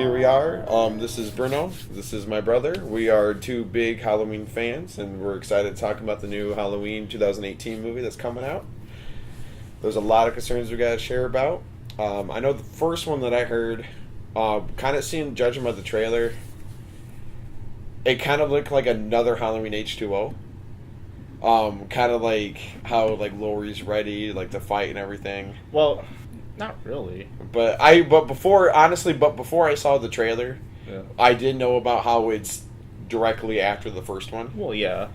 Here we are. This is Bruno. This is my brother. We are two big Halloween fans, and we're excited to talk about the new Halloween 2018 movie that's coming out. There's a lot of concerns we got to share about. I know the first one that I heard, kind of judging by the trailer, it kind of looked like another Halloween H2O. Kind of like how Laurie's ready, to fight and everything. Well, not really. But before I saw the trailer, I did know about how it's directly after the first one. Well, yeah.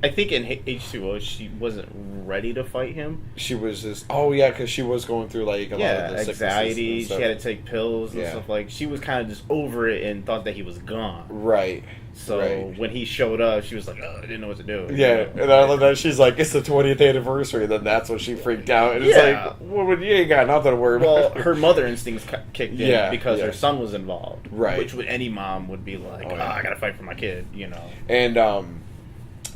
I think in H2O she wasn't ready to fight him. She was just because she was going through a lot of the anxiety. She had to take pills and stuff she was kind of just over it and thought that he was gone. Right. So when he showed up, she was like, "Oh, I didn't know what to do." Yeah, and I love that she's like, "It's the 20th anniversary." Then that's when she freaked out, and it's like, "Well, you ain't got nothing to worry about." Well, her mother instincts kicked in because her son was involved, right? Which any mom would be like, I gotta fight for my kid," And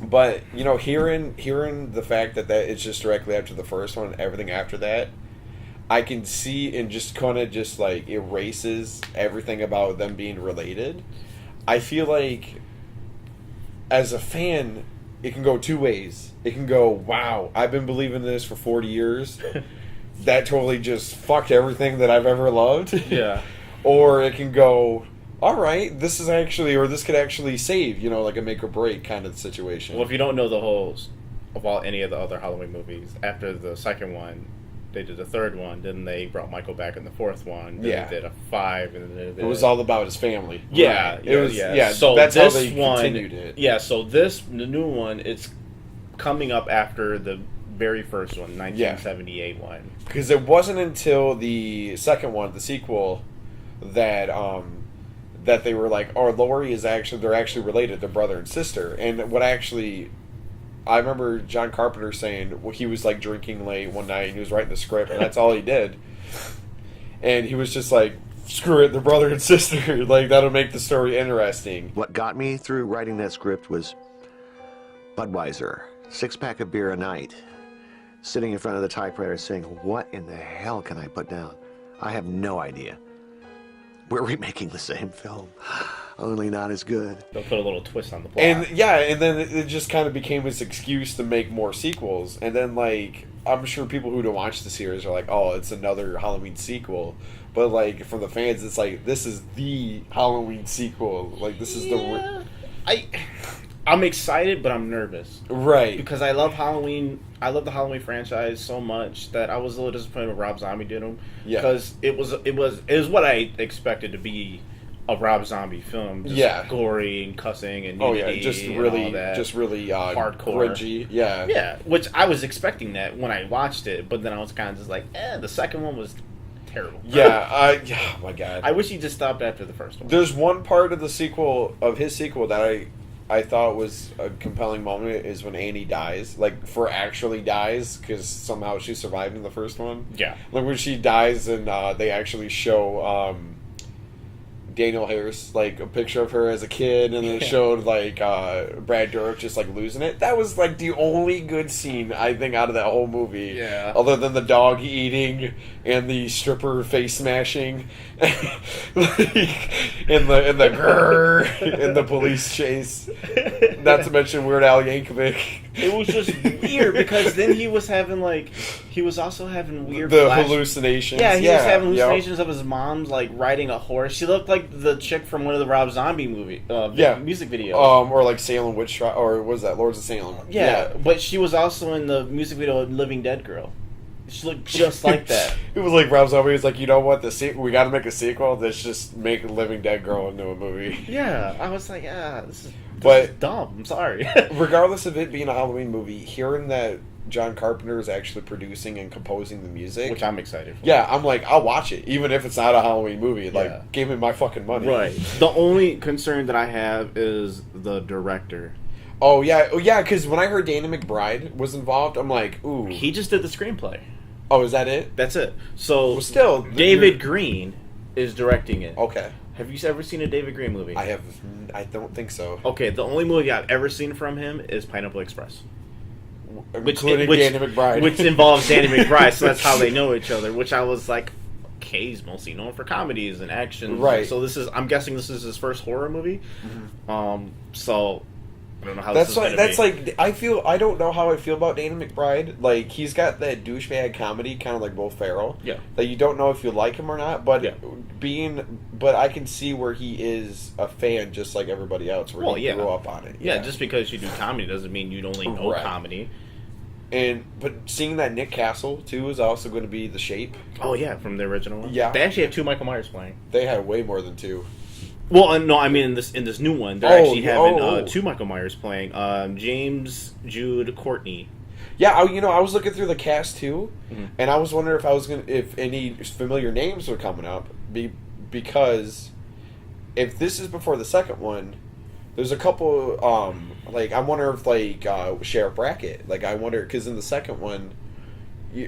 but hearing the fact that it's just directly after the first one, and everything after that, I can see and just kind of erases everything about them being related. I feel like, as a fan, it can go two ways. It can go, wow, I've been believing this for 40 years. That totally just fucked everything that I've ever loved. Yeah. Or it can go, all right, this could actually save, like a make or break kind of situation. Well, if you don't know the wholes of any of the other Halloween movies, after the second one, they did the third one, then they brought Michael back in the fourth one, then they did a 5, and then they did it was all about his family. Yeah, right. It was. So that's this how they one, continued it. Yeah, so the new one, it's coming up after the very first one, 1978 one. Because it wasn't until the second one, the sequel, that that they were like, oh, Laurie they're actually related, they're brother and sister. And I remember John Carpenter saying he was drinking late one night and he was writing the script and that's all he did. And he was just like, screw it, they're brother and sister. That'll make the story interesting. What got me through writing that script was Budweiser, 6-pack of beer a night, sitting in front of the typewriter saying, what in the hell can I put down? I have no idea. We're remaking the same film, only not as good. They'll put a little twist on the plot. And then it just kind of became this excuse to make more sequels. And then I'm sure people who don't watch the series are like, oh, it's another Halloween sequel. But for the fans, it's this is the Halloween sequel. This is I'm excited, but I'm nervous. Right. Because I love Halloween. I love the Halloween franchise so much that I was a little disappointed when Rob Zombie did them. Yeah. Because it was what I expected to be a Rob Zombie film. Just gory and cussing and nudity just and really, all that. just really hardcore, cringy. Yeah. Yeah. Which I was expecting that when I watched it, but then I was kind of just like, the second one was terrible. Yeah. Oh my God. I wish he just stopped after the first one. There's one part of his sequel that I thought was a compelling moment is when Annie dies, actually dies, because somehow she survived in the first one. Yeah. When she dies and they actually show Daniel Harris, a picture of her as a kid, and then it showed, Brad Dourif just, losing it. That was, the only good scene, I think, out of that whole movie. Yeah. Other than the dog eating and the stripper face smashing. and the grrr and the police chase. Not to mention Weird Al Yankovic. It was just weird, because then he was also having weird hallucinations. Yeah, he was having hallucinations of his mom's, riding a horse. She looked like the chick from one of the Rob Zombie music videos. Or Salem Witch Trial, or what was that, Lords of Salem? Yeah, but she was also in the music video of Living Dead Girl. She looked just like that. It was like Rob Zombie was like, you know what, we got to make a sequel. Let's just make Living Dead Girl into a movie. Yeah, I was like, this is dumb. I'm sorry. Regardless of it being a Halloween movie, hearing that John Carpenter is actually producing and composing the music, which I'm excited for. Yeah, I'm like, I'll watch it, even if it's not a Halloween movie. Give me my fucking money. Right. The only concern that I have is the director. Oh yeah, because when I heard Danny McBride was involved, I'm like, ooh. He just did the screenplay. Oh, is that it? That's it. So, still, David Green is directing it. Okay. Have you ever seen a David Green movie? I don't think so. Okay, the only movie I've ever seen from him is Pineapple Express. Including Danny McBride. Which involves Danny McBride, so that's how they know each other, which I was like, Kay's mostly known for comedies and action. Right. So I'm guessing this is his first horror movie. Mm-hmm. So I don't know how that's this is gonna that's be. like I don't know how I feel about Danny McBride. Like, he's got that douchebag comedy, kind of like Will Ferrell. Yeah. That you don't know if you like him or not, but Yeah. but I can see where he is a fan, just like everybody else. Where he grew up on it. Yeah, just because you do comedy doesn't mean you only know comedy. But seeing that Nick Castle too is also going to be The Shape. Oh yeah, from the original one. Yeah. They actually had 2 Michael Myers playing. They had way more than 2. Well, no, I mean in this new one, they're actually having 2 Michael Myers playing. James, Jude, Courtney. Yeah, I was looking through the cast too, and I was wondering if any familiar names were coming up, because if this is before the second one, there's a couple. I wonder if Sheriff Brackett. I wonder, because in the second one,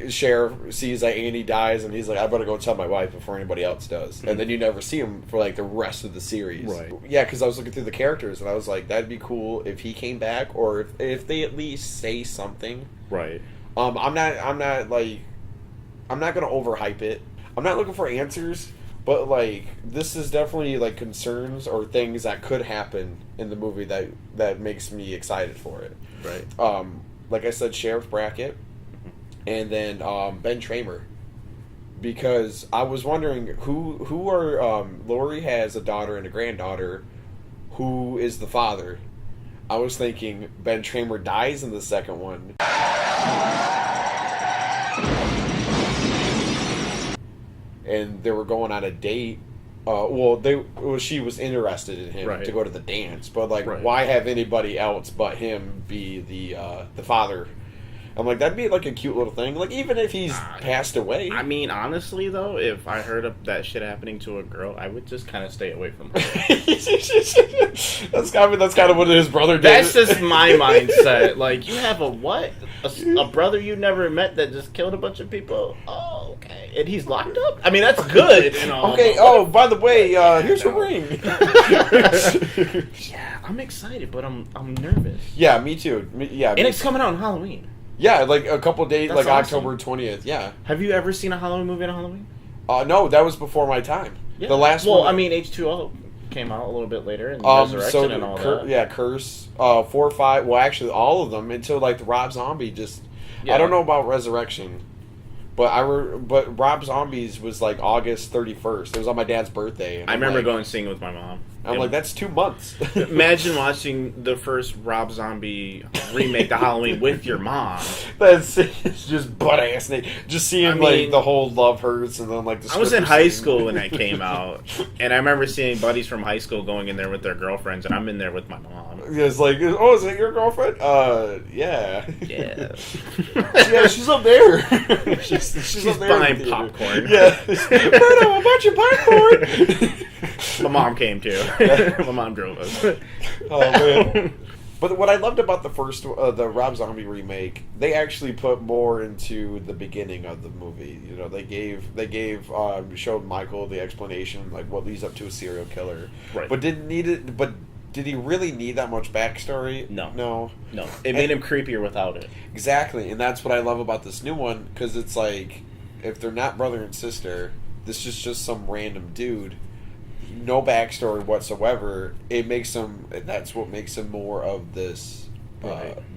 Sheriff sees that Andy dies, and he's like, I better go tell my wife before anybody else does. And then you never see him for the rest of the series. Right. Yeah, because I was looking through the characters, and I was like, that'd be cool if he came back, or if they at least say something. Right. I'm not gonna overhype it. I'm not looking for answers, but this is definitely concerns or things that could happen in the movie that makes me excited for it. Right. Like I said, Sheriff Brackett. And then Ben Tramer, because I was wondering who are Laurie has a daughter and a granddaughter. Who is the father? I was thinking Ben Tramer dies in the second one, and they were going on a date. She was interested in him to go to the dance, but why have anybody else but him be the father? I'm like, that'd be a cute little thing. Even if he's passed away. I mean, honestly though, if I heard of that shit happening to a girl, I would just kind of stay away from her. That's kind of what his brother did. That's just my mindset. You have a what? A brother you never met that just killed a bunch of people? Oh, okay. And he's locked up? I mean, that's good. Okay. Oh, by the way, here's your ring. Yeah, I'm excited, but I'm nervous. Yeah, me too. And it's coming out on Halloween. Yeah, a couple days, That's awesome. October 20th, yeah. Have you ever seen a Halloween movie on Halloween? No, that was before my time. Yeah. The last one... Well, I mean, H2O came out a little bit later, and Resurrection and all that. Yeah, Curse, 4 or 5, well, actually, all of them, until, the Rob Zombie just... Yeah. I don't know about Resurrection, but Rob Zombie's was, August 31st. It was on my dad's birthday. I remember going and seeing it with my mom. I'm like, that's 2 months. Imagine watching the first Rob Zombie remake to Halloween with your mom. It's just butt-ass. Just seeing, the whole Love Hurts and then, the I was in high school when that came out. And I remember seeing buddies from high school going in there with their girlfriends, and I'm in there with my mom. It's is that your girlfriend? Yeah. Yeah. Yeah, she's up there. she's up there buying popcorn. Yeah. Bruno, I bought you popcorn. My mom came too. My mom drove us. Oh man! But what I loved about the first, the Rob Zombie remake, they actually put more into the beginning of the movie. They showed Michael the explanation, what leads up to a serial killer. Right. But did he really need that much backstory? No. It made him creepier without it. Exactly, and that's what I love about this new one, because it's if they're not brother and sister, this is just some random dude. No backstory whatsoever. That's what makes him more of this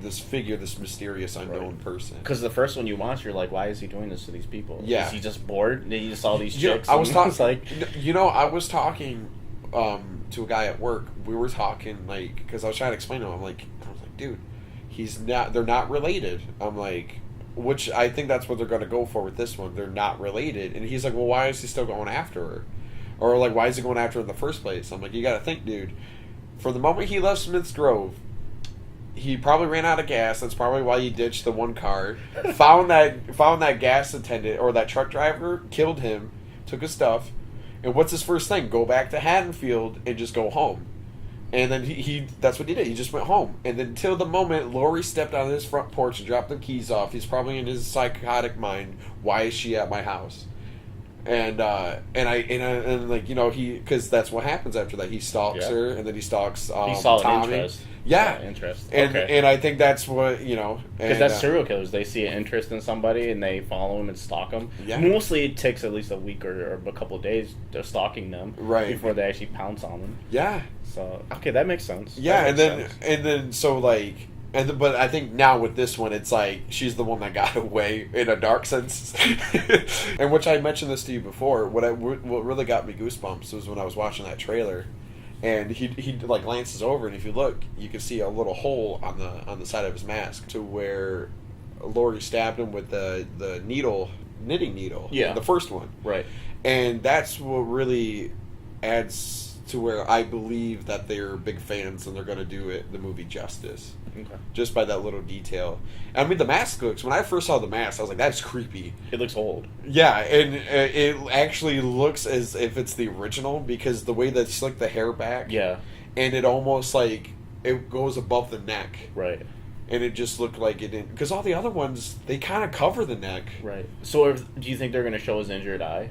this figure, this mysterious unknown person. Because the first one you watch, you're like, why is he doing this to these people? Yeah. Is he just bored? And he just saw these chicks. I was talking. I was talking to a guy at work. We were talking because I was trying to explain to him. I was like, dude, he's not. They're not related. I'm like, which I think that's what they're going to go for with this one. They're not related, and he's like, well, why is he still going after her? Or, why is he going after her in the first place? I'm like, you gotta think, dude. For the moment he left Smith's Grove, he probably ran out of gas. That's probably why he ditched the one car. Found that gas attendant, or that truck driver, killed him, took his stuff. And what's his first thing? Go back to Haddonfield and just go home. And then that's what he did. He just went home. And then until the moment Laurie stepped on his front porch and dropped the keys off, he's probably in his psychotic mind, why is she at my house? And like, you know, because that's what happens after that. He stalks her, and then he stalks he saw Tommy. An interest. Yeah, interest. And I think that's what, you know, because that's serial killers. They see an interest in somebody and they follow him and stalk them. Yeah. Mostly it takes at least a week or a couple of days to stalking them, before they actually pounce on them. Yeah. So okay, that makes sense. Yeah, and then so like. But I think now with this one, it's like she's the one that got away in a dark sense. And which I mentioned this to you before. What really got me goosebumps was when I was watching that trailer, and he like glances over, and if you look, you can see a little hole on the side of his mask to where Laurie stabbed him with the knitting needle. Yeah, the first one. Right. And that's what really adds to where I believe that they're big fans and they're going to do the movie justice. Okay. Just by that little detail. I mean, the mask looks... When I first saw the mask, I was like, that's creepy. It looks old. Yeah, and it actually looks as if it's the original, because the way they slick the hair back... Yeah. And it almost, like, it goes above the neck. Right. And it just looked like it didn't... Because all the other ones, they kind of cover the neck. Right. So do you think they're going to show his injured eye?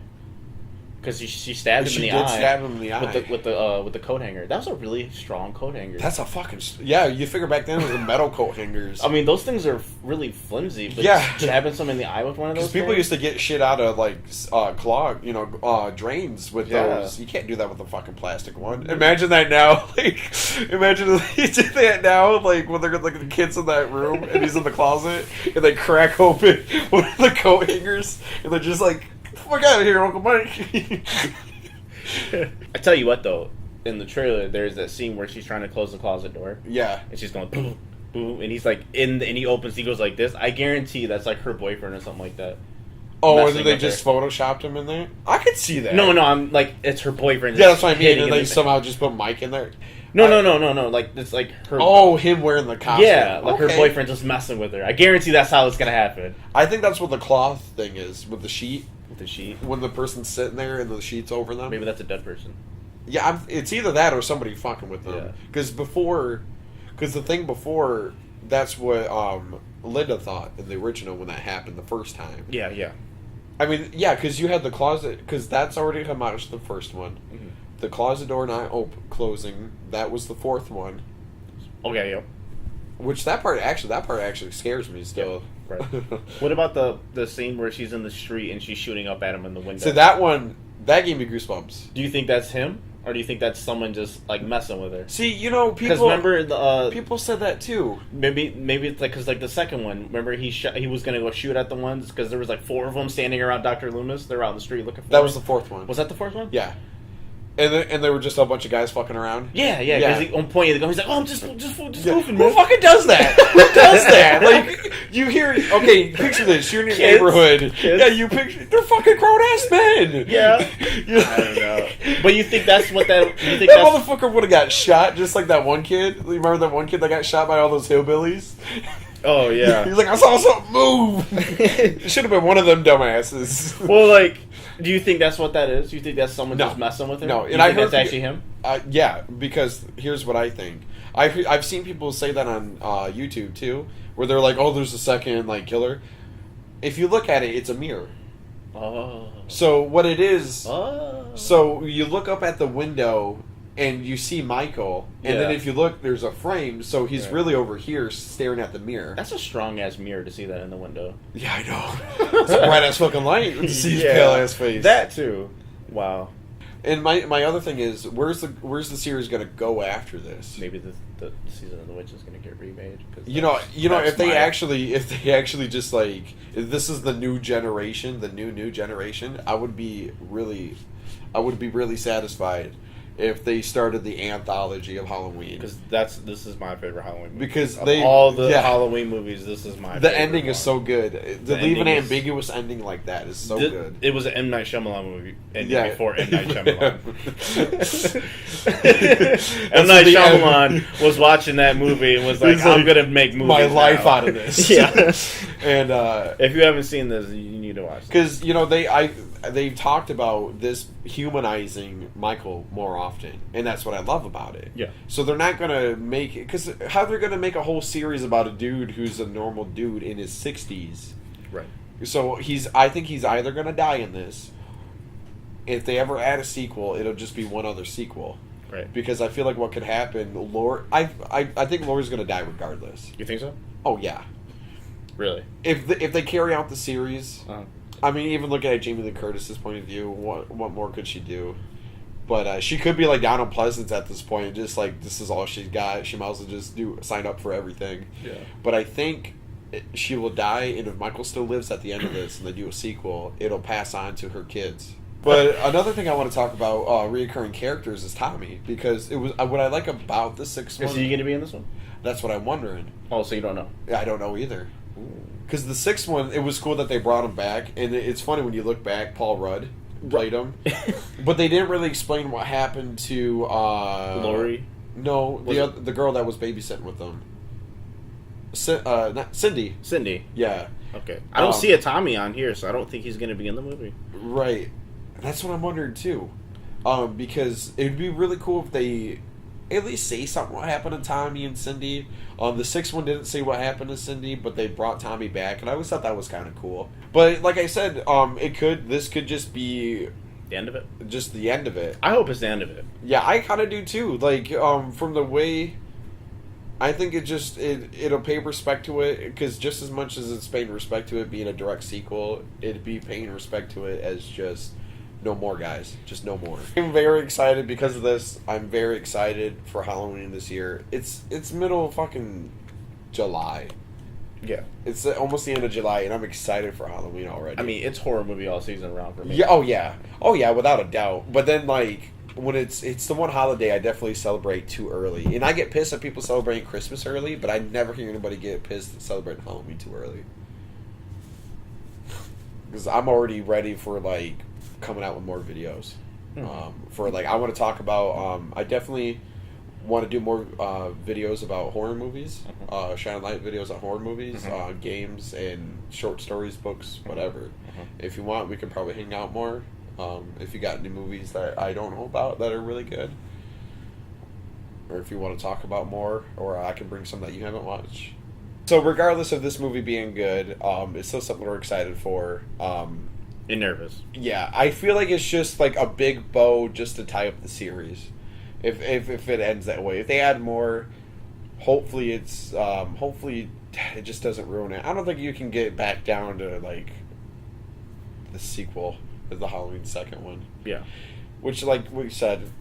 Because she stabbed him in the eye. She did stab him in the eye with the coat hanger. That was a really strong coat hanger. That's a fucking you figure back then it was the metal coat hangers. I mean, those things are really flimsy. But stabbing someone in the eye with one of those. Because people used to get shit out of like clog, drains with those. You can't do that with a fucking plastic one. Imagine that now. Like, imagine if you did that now. Like when they're like the kids in that room and he's in the closet and they crack open one of the coat hangers and they're just like. Fuck out of here, Uncle Mike. I tell you what, though, in the trailer, there's that scene where she's trying to close the closet door. Yeah. And she's going boom, boom, and he's like and he opens, he goes like this. I guarantee that's like her boyfriend or something like that. Oh, and they just photoshopped him in there? I could see that. No, I'm like, it's her boyfriend. Yeah, that's what I mean. And they somehow just put Mike in there. No. Like, it's like her... Oh, him wearing the costume. Yeah, like her boyfriend just messing with her. I guarantee that's how it's going to happen. I think that's what the cloth thing is, with the sheet. With the sheet? When the person's sitting there and the sheet's over them. Maybe that's a dead person. Yeah, it's either that or somebody fucking with them. Because the thing before, that's what Linda thought in the original when that happened the first time. Yeah. I mean, yeah, because you had the closet, because that's already come out as the first one. Mm-hmm. The closet door not closing, that was the fourth one. Okay, yep. Which that part actually scares me still. Yeah, right. What about the scene where she's in the street and she's shooting up at him in the window? So that gave me goosebumps. Do you think that's him? Or do you think that's someone just like messing with her? See, people. Because remember people said that too. Maybe it's like because like the second one. Remember he was gonna go shoot at the ones because there was like 4 of them standing around Dr. Loomis. They're out in the street looking for. That was the fourth one. Was that the fourth one? Yeah. And there were just a bunch of guys fucking around. Yeah. Because on point of the gun, he's like, "Oh, I'm just goofing." Who fucking does that? Who does that? Like, you hear? Okay, picture this. You're in your neighborhood. Kids. Yeah, you picture. They're fucking grown ass men. Yeah. I don't know. But you think that's what that? You think that motherfucker would have got shot just like that one kid? You remember that one kid that got shot by all those hillbillies? Oh yeah. He's like, I saw something move. It should have been one of them dumbasses. Well, like. Do you think that's what that is? Do you think that's someone just messing with her? No, and I think that's actually him. Yeah, because here's what I think. I've seen people say that on YouTube too, where they're like, "Oh, there's a second like killer." If you look at it, it's a mirror. Oh. So what it is? Oh. So you look up at the window and you see Michael, and then if you look, there's a frame. So he's really over here staring at the mirror. That's a strong ass mirror to see that in the window. Yeah, I know. It's a bright ass fucking light to see his pale ass face. That too. Wow. And my other thing is, where's the series going to go after this? Maybe the season of the witch is going to get remade. If they actually just like, if this is the new generation, the new generation, I would be really satisfied if they started the anthology of Halloween. Because this is my favorite Halloween movie. Because all the Halloween movies, this is my favorite. The ending is so good. To leave an ambiguous ending like that is so good. It was an M. Night Shyamalan movie ending before M. Night Shyamalan. M. Night Shyamalan was watching that movie and was like, I'm going to make movies my life now. out of this. Yeah. And if you haven't seen this, you need to watch it. Because, they've talked about this humanizing Michael more often, and that's what I love about it. Yeah. So they're not going to make it... Because how they're going to make a whole series about a dude who's a normal dude in his 60s? Right. So I think he's either going to die in this, if they ever add a sequel, it'll just be one other sequel. Right. Because I feel like what could happen, I think Laurie's going to die regardless. You think so? Oh, yeah. Really? If they carry out the series, I mean, even looking at Jamie Lee Curtis's point of view, what more could she do? But she could be like down on Pleasance at this point, just like this is all she's got. She might as well just sign up for everything. Yeah. But I think she will die, and if Michael still lives at the end of this and they do a sequel, it'll pass on to her kids. But another thing I want to talk about reoccurring characters is Tommy, because it was what I like about the sixth one. Is he going to be in this one? That's what I'm wondering. Oh, so you don't know? Yeah, I don't know either. Because the sixth one, it was cool that they brought him back, and it's funny when you look back. Paul Rudd played him, but they didn't really explain what happened to Laurie. No, the girl that was babysitting with them. Not Cindy. Cindy. Yeah. Okay. I don't see a Tommy on here, so I don't think he's going to be in the movie. Right. That's what I'm wondering too, because it'd be really cool if they at least say something what happened to Tommy and Cindy. The sixth one didn't say what happened to Cindy, but they brought Tommy back, and I always thought that was kind of cool. But like I said, this could just be the end of it. Just the end of it. I hope it's the end of it. Yeah, I kind of do too. Like from the way, I think it'll pay respect to it, because just as much as it's paying respect to it being a direct sequel, it'd be paying respect to it as just no more, guys. Just no more. I'm very excited because of this. I'm very excited for Halloween this year. It's middle of fucking July. Yeah. It's almost the end of July, and I'm excited for Halloween already. I mean, it's horror movie all season round for me. Yeah. Oh yeah, without a doubt. But then, like, when it's the one holiday I definitely celebrate too early. And I get pissed at people celebrating Christmas early, but I never hear anybody get pissed at celebrating Halloween too early. Because I'm already ready for, like, coming out with more videos. For, like, I want to talk about, I definitely want to do more videos about horror movies, shine light videos on horror movies, games and short stories, books, whatever. If you want, we can probably hang out more. If you got any movies that I don't know about that are really good, or if you want to talk about more, or I can bring some that you haven't watched. So regardless of this movie being good, it's still something we're excited for. And nervous. Yeah, I feel like it's just like a big bow just to tie up the series. If it ends that way, if they add more, hopefully it just doesn't ruin it. I don't think you can get back down to like the sequel of the Halloween second one. Yeah, which, like we said,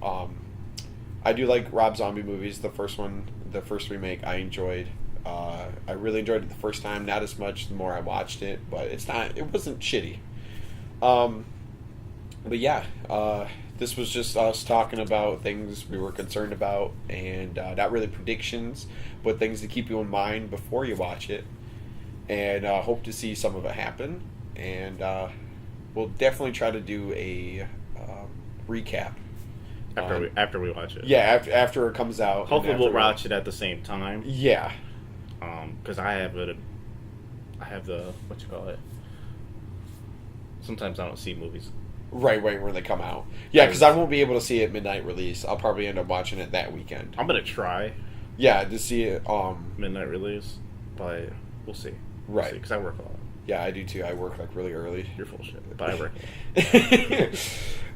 I do like Rob Zombie movies. The first one, the first remake, I enjoyed. I really enjoyed it the first time. Not as much the more I watched it, but it wasn't shitty. But yeah, this was just us talking about things we were concerned about, and not really predictions, but things to keep you in mind before you watch it. And hope to see some of it happen. And we'll definitely try to do a recap. After we watch it. Yeah, after it comes out. Hopefully we'll watch it at the same time. Yeah. Because I have the, what you call it? Sometimes I don't see movies. Right when they come out. Yeah, because I won't be able to see it midnight release. I'll probably end up watching it that weekend. I'm going to try. Yeah, to see it. Midnight release, but we'll see. Right. Because I work a lot. Yeah, I do too. I work like really early. You're full of shit, but I work a lot.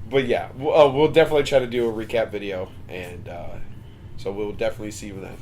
But yeah, we'll definitely try to do a recap video, and so we'll definitely see you then.